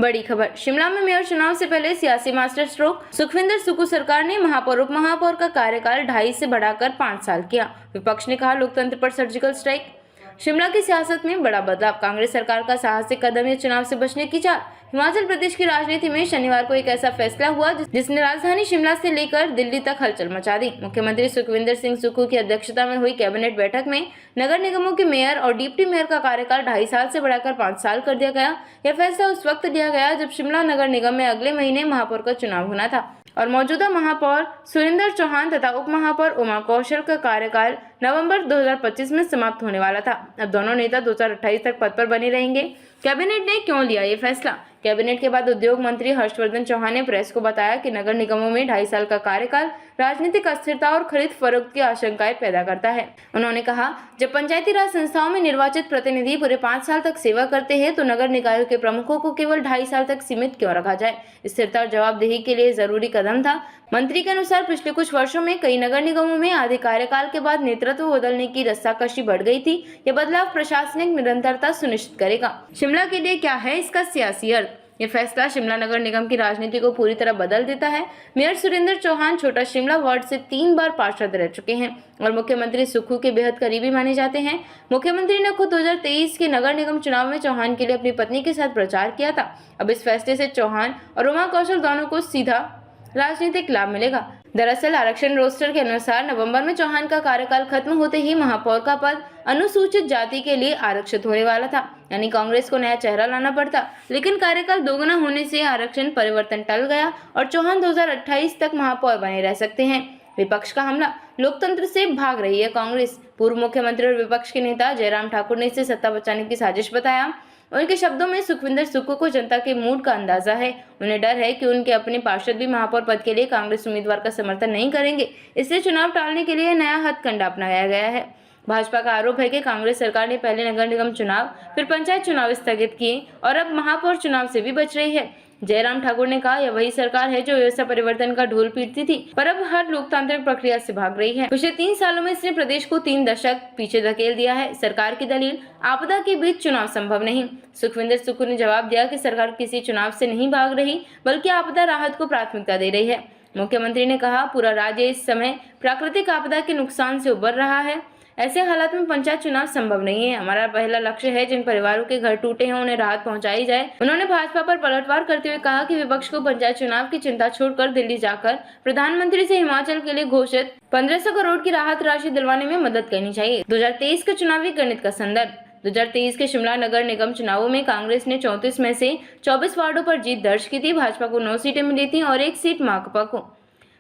बड़ी खबर। शिमला में मेयर चुनाव से पहले सियासी मास्टर स्ट्रोक सुखविंदर सुक्खू सरकार ने महापौर उप महापौर का कार्यकाल 2.5 से बढ़ाकर 5 साल किया। विपक्ष ने कहा लोकतंत्र पर सर्जिकल स्ट्राइक। शिमला की सियासत में बड़ा बदलाव। कांग्रेस सरकार का साहसिक कदम है चुनाव से बचने की चाल। हिमाचल प्रदेश की राजनीति में शनिवार को एक ऐसा फैसला हुआ जिसने राजधानी शिमला से लेकर दिल्ली तक हलचल मचा दी। मुख्यमंत्री सुखविंदर सिंह सुक्खू की अध्यक्षता में हुई कैबिनेट बैठक में नगर निगमों के मेयर और डिप्टी मेयर का कार्यकाल 2.5 साल से बढ़ाकर 5 साल कर दिया गया। यह फैसला उस वक्त लिया गया जब शिमला नगर निगम में अगले महीने महापौर का चुनाव होना था और मौजूदा महापौर सुरेंद्र चौहान तथा उप महापौर उमा कौशल का कार्यकाल नवंबर 2025 में समाप्त होने वाला था। अब दोनों नेता 2028 तक पद पर बने रहेंगे। कैबिनेट ने क्यों लिया ये फैसला? कैबिनेट के बाद उद्योग मंत्री हर्षवर्धन चौहान ने प्रेस को बताया कि नगर निगमों में 2.5 साल का कार्यकाल राजनीतिक अस्थिरता और खरीद फरोख्त की आशंकाएं पैदा करता है। उन्होंने कहा, जब पंचायती राज संस्थाओं में निर्वाचित प्रतिनिधि पूरे 5 साल तक सेवा करते हैं तो नगर निकायों के प्रमुखों को केवल 2.5 साल तक सीमित क्यों रखा जाए? स्थिरता और जवाबदेही के लिए जरूरी कदम था। मंत्री के अनुसार पिछले कुछ वर्षों में कई नगर निगमों में आधे कार्यकाल के बाद नेतृत्व बदलने की रस्साकशी बढ़ गई थी। यह बदलाव प्रशासनिक निरंतरता सुनिश्चित करेगा। शिमला के लिए क्या है इसका सियासी अर्थ? ये फैसला शिमला नगर निगम की राजनीति को पूरी तरह बदल देता है। मेयर सुरेंद्र चौहान छोटा शिमला वार्ड से 3 बार पार्षद रह चुके हैं और मुख्यमंत्री सुक्खू के बेहद करीबी माने जाते हैं। मुख्यमंत्री ने खुद 2023 के नगर निगम चुनाव में चौहान के लिए अपनी पत्नी के साथ प्रचार किया था। अब इस फैसले से चौहान और उमा कौशल दोनों को सीधा राजनीतिक लाभ मिलेगा। दरअसल आरक्षण रोस्टर के अनुसार नवंबर में चौहान का कार्यकाल खत्म होते ही महापौर का पद अनुसूचित जाति के लिए आरक्षित होने वाला था, यानी कांग्रेस को नया चेहरा लाना पड़ता। लेकिन कार्यकाल दोगुना होने से आरक्षण परिवर्तन टल गया और चौहान 2028 तक महापौर बने रह सकते हैं। विपक्ष का हमला। लोकतंत्र से भाग रही है कांग्रेस। पूर्व मुख्यमंत्री और विपक्ष के नेता जयराम ठाकुर ने इसे सत्ता बचाने की साजिश बताया। उनके शब्दों में सुखविंदर सुक्खू को जनता के मूड का अंदाजा है। उन्हें डर है कि उनके अपने पार्षद भी महापौर पद के लिए कांग्रेस उम्मीदवार का समर्थन नहीं करेंगे, इसलिए चुनाव टालने के लिए नया हथकंडा अपनाया गया है। भाजपा का आरोप है कि कांग्रेस सरकार ने पहले नगर निगम चुनाव फिर पंचायत चुनाव स्थगित किए और अब महापौर चुनाव से भी बच रही है। जयराम ठाकुर ने कहा, यह वही सरकार है जो व्यवस्था परिवर्तन का ढोल पीटती थी पर अब हर लोकतांत्रिक प्रक्रिया से भाग रही है। पिछले 3 सालों में इसने प्रदेश को 3 दशक पीछे धकेल दिया है। सरकार की दलील, आपदा के बीच चुनाव संभव नहीं। सुखविंदर सुक्खू ने जवाब दिया कि सरकार किसी चुनाव से नहीं भाग रही बल्कि आपदा राहत को प्राथमिकता दे रही है। मुख्यमंत्री ने कहा, पूरा राज्य इस समय प्राकृतिक आपदा के नुकसान से उबर रहा है। ऐसे हालात में पंचायत चुनाव संभव नहीं है। हमारा पहला लक्ष्य है जिन परिवारों के घर टूटे हैं उन्हें राहत पहुंचाई जाए। उन्होंने भाजपा पर पलटवार करते हुए कहा कि विपक्ष को पंचायत चुनाव की चिंता छोड़कर दिल्ली जाकर प्रधानमंत्री से हिमाचल के लिए घोषित 1500 करोड़ की राहत राशि दिलवाने में मदद करनी चाहिए। 2023 के चुनावी गणित का संदर्भ। 2023 के शिमला नगर निगम चुनावों में कांग्रेस ने 34 में से 24 वार्डों पर जीत दर्ज की थी। भाजपा को 9 सीटें मिली थी और 1 सीट माकपा को।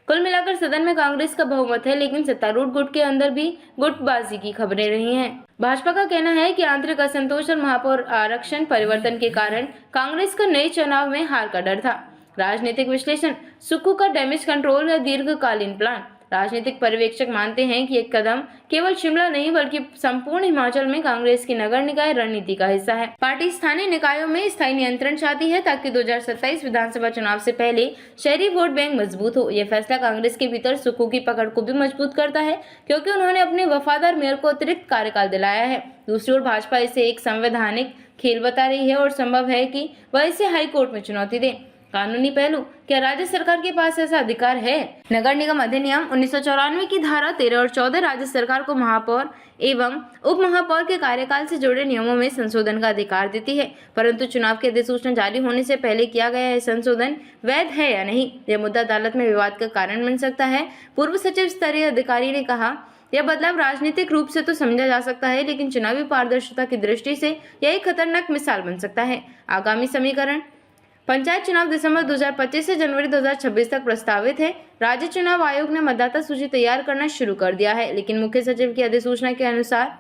कुल मिलाकर सदन में कांग्रेस का बहुमत है, लेकिन सत्तारूढ़ गुट के अंदर भी गुटबाजी की खबरें रही हैं। भाजपा का कहना है कि आंतरिक असंतोष और महापौर आरक्षण परिवर्तन के कारण कांग्रेस का नए चुनाव में हार का डर था। राजनीतिक विश्लेषण। सुक्खू का डैमेज कंट्रोल या दीर्घकालीन प्लान। राजनीतिक पर्यवेक्षक मानते हैं कि एक कदम केवल शिमला नहीं बल्कि संपूर्ण हिमाचल में कांग्रेस की नगर निकाय रणनीति का हिस्सा है। पार्टी स्थानीय निकायों में स्थायी नियंत्रण चाहती है ताकि 2027 विधानसभा चुनाव से पहले शहरी वोट बैंक मजबूत हो। यह फैसला कांग्रेस के भीतर सुक्खू की पकड़ को भी मजबूत करता है क्योंकि उन्होंने अपने वफादार मेयर को अतिरिक्त कार्यकाल दिलाया है। दूसरी ओर भाजपा इसे एक संवैधानिक खेल बता रही है और संभव है कि वह इसे हाईकोर्ट में चुनौती दे। कानूनी पहलू। क्या राज्य सरकार के पास ऐसा अधिकार है? नगर निगम अधिनियम 1994 की धारा 13 और 14 राज्य सरकार को महापौर एवं उप महापौर के कार्यकाल से जुड़े नियमों में संशोधन का अधिकार देती है, परंतु चुनाव की अधिसूचना जारी होने से पहले किया गया यह संशोधन वैध है या नहीं, यह मुद्दा अदालत में विवाद का कारण बन सकता है। पूर्व सचिव स्तरीय अधिकारी ने कहा, यह बदलाव राजनीतिक रूप से तो समझा जा सकता है, लेकिन चुनावी पारदर्शिता की दृष्टि से यह एक खतरनाक मिसाल बन सकता है। आगामी समीकरण। पंचायत चुनाव दिसंबर 2025 से जनवरी 2026 तक प्रस्तावित है। राज्य चुनाव आयोग ने मतदाता सूची तैयार करना शुरू कर दिया है, लेकिन मुख्य सचिव की अधिसूचना के अनुसार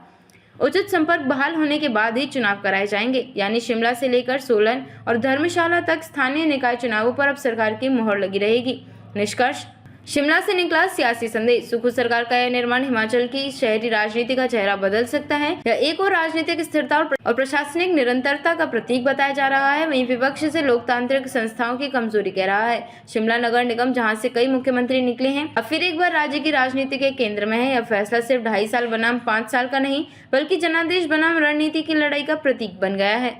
उचित संपर्क बहाल होने के बाद ही चुनाव कराए जाएंगे, यानी शिमला से लेकर सोलन और धर्मशाला तक स्थानीय निकाय चुनावों पर अब सरकार की मुहर लगी रहेगी। निष्कर्ष। शिमला से निकला सियासी संदेश। सुक्खू सरकार का यह निर्माण हिमाचल की शहरी राजनीति का चेहरा बदल सकता है। यह एक और राजनीतिक स्थिरता और प्रशासनिक निरंतरता का प्रतीक बताया जा रहा है। वहीं विपक्ष से लोकतांत्रिक संस्थाओं की कमजोरी कह रहा है। शिमला नगर निगम जहां से कई मुख्यमंत्री निकले हैं, अब फिर एक बार राज्य की राजनीति के केंद्र में है। यह फैसला सिर्फ 2.5 साल बनाम 5 साल का नहीं बल्कि जनादेश बनाम रणनीति की लड़ाई का प्रतीक बन गया है।